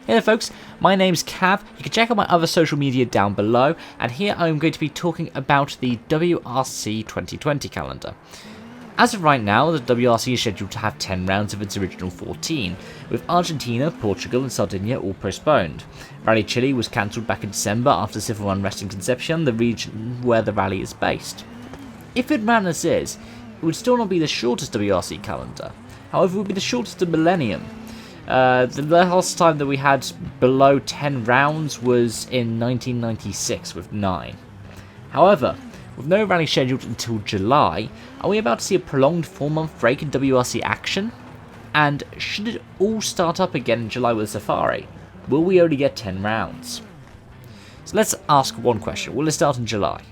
Hey there folks, my name's Cav. You can check out my other social media down below, and here I'm going to be talking about the WRC 2020 calendar. As of right now, the WRC is scheduled to have 10 rounds of its original 14, with Argentina, Portugal and Sardinia all postponed. Rally Chile was cancelled back in December after civil unrest in Concepcion, the region where the rally is based. If it ran as is, it would still not be the shortest WRC calendar, however it would be the shortest of millennium. The last time that we had below 10 rounds was in 1996 with 9. However, with no rally scheduled until July, are we about to see a prolonged 4-month break in WRC action? And should it all start up again in July with Safari, will we only get 10 rounds? So let's ask one question, will it start in July?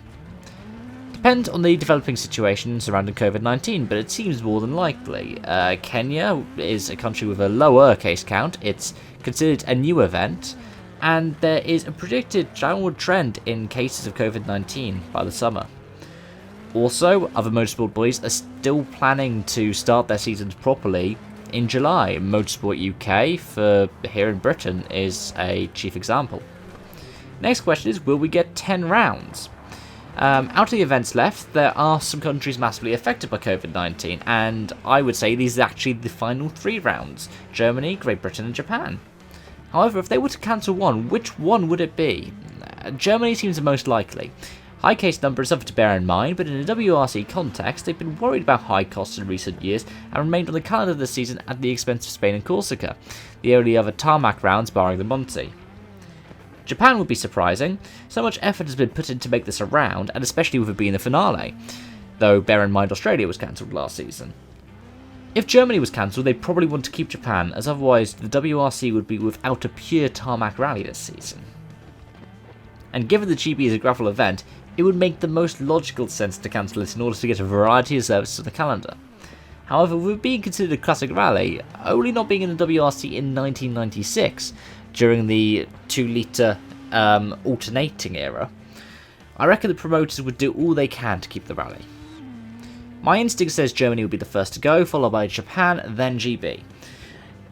Depends on the developing situation surrounding COVID-19, but it seems more than likely. Kenya is a country with a lower case count, it's considered a new event, and there is a predicted downward trend in cases of COVID-19 by the summer. Also, other motorsport bodies are still planning to start their seasons properly in July. Motorsport UK for here in Britain is a chief example. Next question is, will we get 10 rounds? Out of the events left, there are some countries massively affected by COVID-19, and I would say these are actually the final 3 rounds: Germany, Great Britain and Japan. However, if they were to cancel one, which one would it be? Germany seems the most likely. High case number is something to bear in mind, but in a WRC context, they've been worried about high costs in recent years and remained on the calendar this season at the expense of Spain and Corsica, the only other tarmac rounds barring the Monte. Japan would be surprising. So much effort has been put in to make this a round, and especially with it being the finale, though bear in mind Australia was cancelled last season. If Germany was cancelled, they'd probably want to keep Japan, as otherwise the WRC would be without a pure tarmac rally this season. And given the GB is a gravel event, it would make the most logical sense to cancel it in order to get a variety of services on the calendar. However, with it being considered a classic rally, only not being in the WRC in 1996, during the 2-litre alternating era, I reckon the promoters would do all they can to keep the rally. My instinct says Germany would be the first to go, followed by Japan, then GB.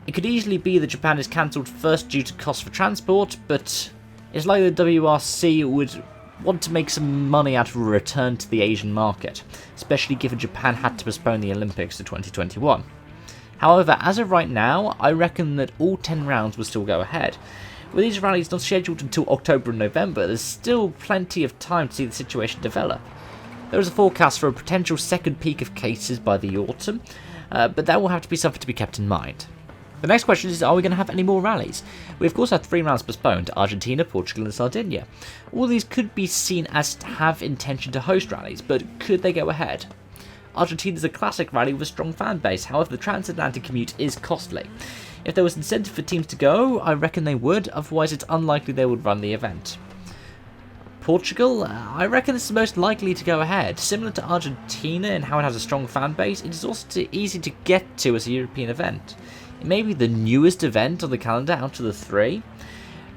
It could easily be that Japan is cancelled first due to cost for transport, but it's likely the WRC would want to make some money out of a return to the Asian market, especially given Japan had to postpone the Olympics to 2021. However, as of right now, I reckon that all 10 rounds will still go ahead. With these rallies not scheduled until October and November, there's still plenty of time to see the situation develop. There is a forecast for a potential second peak of cases by the autumn, but that will have to be something to be kept in mind. The next question is, are we going to have any more rallies? We of course have 3 rounds postponed: Argentina, Portugal and Sardinia. All these could be seen as to have intention to host rallies, but could they go ahead? Argentina is a classic rally with a strong fan base, however the transatlantic commute is costly. If there was incentive for teams to go, I reckon they would, otherwise it's unlikely they would run the event. Portugal, I reckon it's the most likely to go ahead. Similar to Argentina in how it has a strong fan base, it is also easy to get to as a European event. It may be the newest event on the calendar out of the 3,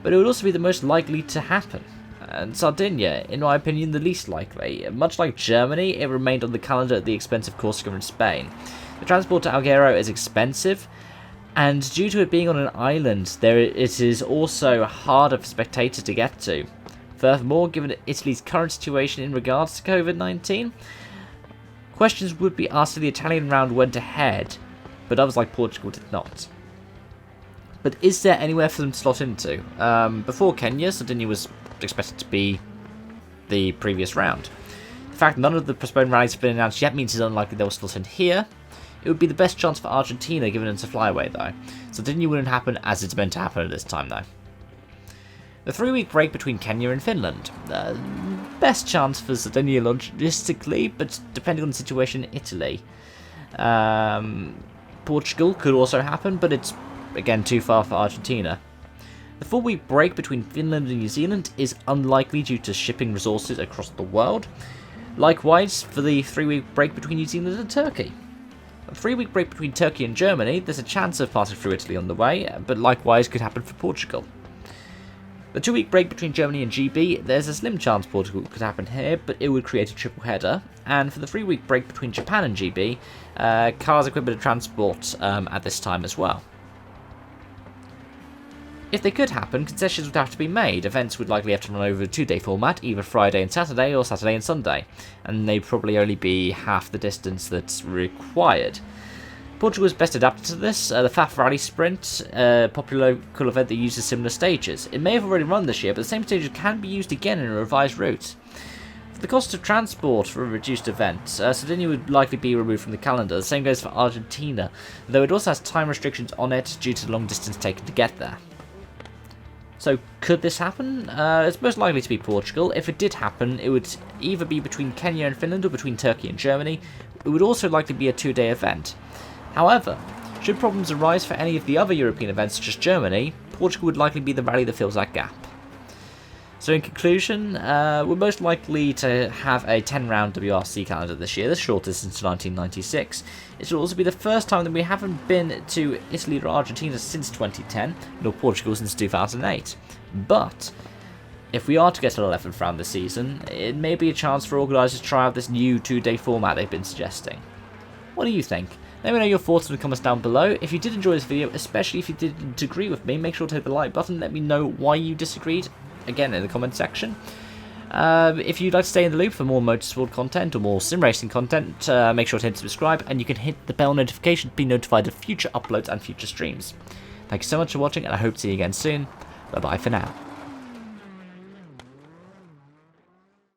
but it would also be the most likely to happen. And Sardinia, in my opinion, the least likely. Much like Germany, it remained on the calendar at the expense of Corsica and Spain. The transport to Alghero is expensive, and due to it being on an island, it is also harder for spectators to get to. Furthermore, given Italy's current situation in regards to COVID-19, questions would be asked if the Italian round went ahead, but others like Portugal did not. But is there anywhere for them to slot into? Before Kenya, Sardinia was expected to be the previous round. The fact none of the postponed rallies have been announced yet means it's unlikely they will slot in here. It would be the best chance for Argentina, given it's a flyaway though. Sardinia wouldn't happen as it's meant to happen at this time though. The 3-week break between Kenya and Finland. Best chance for Sardinia logistically, but depending on the situation in Italy. Portugal could also happen, but it's again too far for Argentina. The 4-week break between Finland and New Zealand is unlikely due to shipping resources across the world. Likewise, for the 3-week break between New Zealand and Turkey. A 3-week break between Turkey and Germany, there's a chance of passing through Italy on the way, but likewise could happen for Portugal. The 2-week break between Germany and GB, there's a slim chance Portugal could happen here, but it would create a triple header. And for the 3-week break between Japan and GB, cars, equipment and transport at this time as well. If they could happen, concessions would have to be made. Events would likely have to run over a 2-day format, either Friday and Saturday or Saturday and Sunday, and they'd probably only be half the distance that's required. Portugal is best adapted to this. The FAF Rally Sprint, a popular local event that uses similar stages. It may have already run this year, but the same stages can be used again in a revised route. For the cost of transport for a reduced event, Sardinia would likely be removed from the calendar. The same goes for Argentina, though it also has time restrictions on it due to the long distance taken to get there. So, could this happen? It's most likely to be Portugal. If it did happen, it would either be between Kenya and Finland or between Turkey and Germany. It would also likely be a 2-day event. However, should problems arise for any of the other European events such as Germany, Portugal would likely be the rally that fills that gap. So in conclusion, we're most likely to have a 10-round WRC calendar this year, the shortest since 1996. It will also be the first time that we haven't been to Italy or Argentina since 2010, nor Portugal since 2008. But if we are to get an 11th round this season, it may be a chance for organisers to try out this new 2-day format they've been suggesting. What do you think? Let me know your thoughts in the comments down below. If you did enjoy this video, especially if you didn't agree with me, make sure to hit the like button. Let me know why you disagreed, again, in the comment section. If you'd like to stay in the loop for more motorsport content or more sim racing content, make sure to hit subscribe, and you can hit the bell notification to be notified of future uploads and future streams. Thank you so much for watching, and I hope to see you again soon. Bye bye for now.